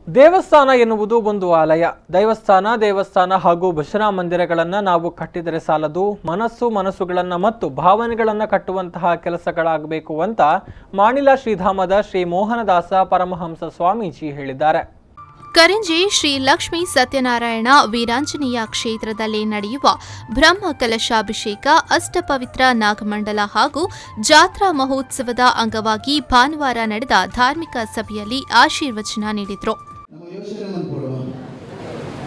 ದೇವಸ್ಥಾನ ಎನ್ನುವುದು ಒಂದು ಆಲಯ. ದೇವಸ್ಥಾನ ಹಾಗೂ ಭಜನಾ ಮಂದಿರಗಳನ್ನು ನಾವು ಕಟ್ಟಿದರೆ ಸಾಲದು, ಮನಸ್ಸುಗಳನ್ನು ಮತ್ತು ಭಾವನೆಗಳನ್ನು ಕಟ್ಟುವಂತಹ ಕೆಲಸಗಳಾಗಬೇಕು ಅಂತ ಮಾಣಿಲ ಶ್ರೀಧಾಮದ ಶ್ರೀ ಮೋಹನದಾಸ ಪರಮಹಂಸ ಸ್ವಾಮೀಜಿ ಹೇಳಿದ್ದಾರೆ. ಕರಿಂಜೆ ಶ್ರೀ ಲಕ್ಷ್ಮೀ ಸತ್ಯನಾರಾಯಣ ವೀರಾಂಜನೇಯ ಕ್ಷೇತ್ರದಲ್ಲಿ ನಡೆಯುವ ಬ್ರಹ್ಮ ಕಲಶಾಭಿಷೇಕ, ಅಷ್ಟಪವಿತ್ರ ನಾಗಮಂಡಲ ಹಾಗೂ ಜಾತ್ರಾ ಮಹೋತ್ಸವದ ಅಂಗವಾಗಿ ಭಾನುವಾರ ನಡೆದ ಧಾರ್ಮಿಕ ಸಭೆಯಲ್ಲಿ ಆಶೀರ್ವಚನ ನೀಡಿದರು.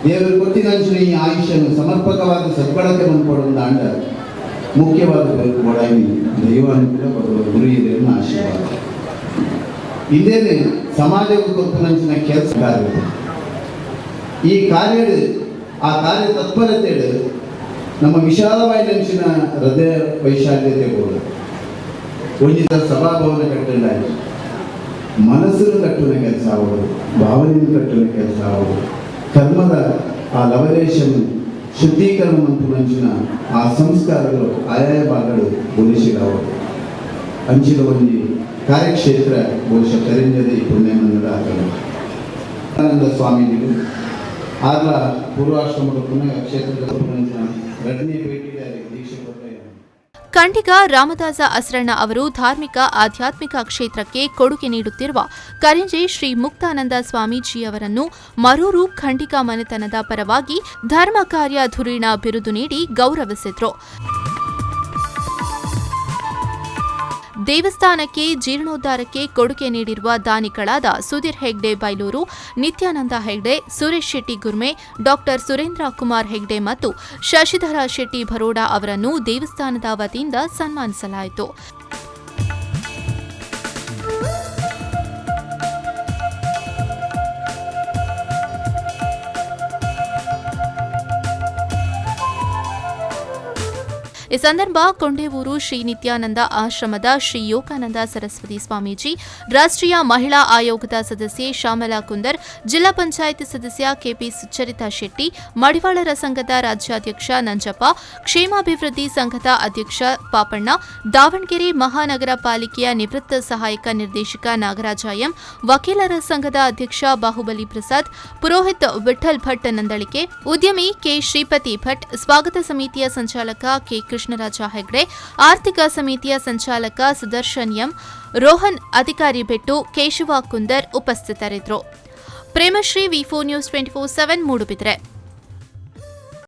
ದೇವರು ಕೊಟ್ಟಿನ ಈ ಆಯುಷ್ಯವನ್ನು ಸಮರ್ಪಕವಾದ ಸದ್ಬಳಕೆ ಮಾಡಿಕೊಳ್ಳುವುದಾಂಡ ಮುಖ್ಯವಾದ ದೈವಾನುಕೂಲ ಬರುವ ಗುರು ಹಿರಿಯರನ್ನು ಆಶೀರ್ವಾದ ಇದೇನೆ ಸಮಾಜಕ್ಕೆ ಕೊಟ್ಟಿನ ಕೆಲಸ ಕಾರ್ಯ ಈ ಕಾರ್ಯ ಆ ಕಾರ್ಯ ತತ್ಪರತೆ ನಮ್ಮ ವಿಶಾಲವಾದ ನೆನಸಿನ ಹೃದಯ ವೈಶಾಲ್ಯತೆ ಬೋದು ಒಂದಿದ ಸಭಾಭವನ ಕಟ್ಟಲಾಗಿ ಮನಸ್ಸನ್ನು ಕಟ್ಟುವ ಕೆಲಸ ಆಗೋದು, ಭಾವನೆಯನ್ನು ಕಟ್ಟುವ ಕೆಲಸ ಆಗೋದು, ಕರ್ಮದ ಆ ಲವಲೇಶನ್ನು ಶುದ್ಧೀಕರಣ ಮಂತ್ರಿನ ಆ ಸಂಸ್ಕಾರಗಳು ಆಯಾಯ ಭಾಗಗಳು ಬೋಧಿಸಿದವರು ಅಂಚಿನ ಒಂದು ಕಾರ್ಯಕ್ಷೇತ್ರ ಬಹುಶಃ ಕರಿಂಜದ ಈ ಪುಣ್ಯಮಂದಿರ ಆನಂದ ಸ್ವಾಮೀಜಿಗಳು ಆಗ ಪೂರ್ವಾಶ್ರಮದ ಪುಣ್ಯ ಕ್ಷೇತ್ರದ ಘಟನೆ ಭೇಟಿಗೆ ದೀಕ್ಷೆ ಕೊಟ್ಟ ಕಂಠಿಗ ರಾಮದಾಸ ಅಸ್ರಣ್ಣ ಅವರು ಧಾರ್ಮಿಕ ಆಧ್ಯಾತ್ಮಿಕ ಕ್ಷೇತ್ರಕ್ಕೆ ಕೊಡುಗೆ ನೀಡುತ್ತಿರುವ ಕರಿಂಜೆ ಶ್ರೀ ಮುಕ್ತಾನಂದ ಸ್ವಾಮೀಜಿಯವರನ್ನು ಮರೂರು ಖಂಡಿಗ ಮನೆತನದ ಪರವಾಗಿ ಧರ್ಮ ಕಾರ್ಯ ಧುರೀಣ ಬಿರುದು ನೀಡಿ ಗೌರವಿಸಿದರು. ದೇವಸ್ಥಾನಕ್ಕೆ ಜೀರ್ಣೋದ್ಧಾರಕ್ಕೆ ಕೊಡುಗೆ ನೀಡಿರುವ ದಾನಿಗಳಾದ ಸುಧೀರ್ ಹೆಗ್ಡೆ ಬೈಲೂರು, ನಿತ್ಯಾನಂದ ಹೆಗ್ಡೆ, ಸುರೇಶ್ ಶೆಟ್ಟಿ ಗುರ್ಮೆ, ಡಾಕ್ಟರ್ ಸುರೇಂದ್ರ ಕುಮಾರ್ ಹೆಗ್ಡೆ ಮತ್ತು ಶಶಿಧರ ಶೆಟ್ಟಿ ಭರೋಡಾ ಅವರನ್ನು ದೇವಸ್ಥಾನದ ವತಿಯಿಂದ ಸನ್ಮಾನಿಸಲಾಯಿತು. ಈ ಸಂದರ್ಭ ಕೊಂಡೇವೂರು ಶ್ರೀ ನಿತ್ಯಾನಂದ ಆಶ್ರಮದ ಶ್ರೀ ಯೋಗಾನಂದ ಸರಸ್ವತಿ ಸ್ವಾಮೀಜಿ, ರಾಷ್ಟ್ರೀಯ ಮಹಿಳಾ ಆಯೋಗದ ಸದಸ್ಯೆ ಶ್ಯಾಮಲಾ ಕುಂದರ್, ಜಿಲ್ಲಾ ಪಂಚಾಯತ್ ಸದಸ್ಯ ಕೆಪಿ ಸುಚರಿತಾ ಶೆಟ್ಟಿ, ಮಡಿವಾಳರ ಸಂಘದ ರಾಜ್ಯಾಧ್ಯಕ್ಷ ನಂಜಪ್ಪ, ಕ್ಷೇಮಾಭಿವೃದ್ಧಿ ಸಂಘದ ಅಧ್ಯಕ್ಷ ಪಾಪಣ್ಣ, ದಾವಣಗೆರೆ ಮಹಾನಗರ ಪಾಲಿಕೆಯ ನಿವೃತ್ತ ಸಹಾಯಕ ನಿರ್ದೇಶಕ ನಾಗರಾಜ ಎಂ, ವಕೀಲರ ಸಂಘದ ಅಧ್ಯಕ್ಷ ಬಾಹುಬಲಿ ಪ್ರಸಾದ್, ಪುರೋಹಿತ್ ವಿಠಲ್ ಭಟ್ ನಂದಳಿಕೆ, ಉದ್ಯಮಿ ಕೆ ಶ್ರೀಪತಿ ಭಟ್, ಸ್ವಾಗತ ಸಮಿತಿಯ ಸಂಚಾಲಕ ಕೆ ಕೃಷ್ಣರಾಜ ಹೆಗ್ಡೆ, ಆರ್ಥಿಕ ಸಮಿತಿಯ ಸಂಚಾಲಕ ಸುದರ್ಶನ್ ಎಂ, ರೋಹನ್ ಅಧಿಕಾರಿ ಬೆಟ್ಟು, ಕೇಶವ ಕುಂದರ್ ಉಪಸ್ಥಿತರಿದ್ದರು. ಪ್ರೇಮಶ್ರೀ ವಿ4 ನ್ಯೂಸ್ 24/7 ಮೂಡುಬಿದ್ರೆ.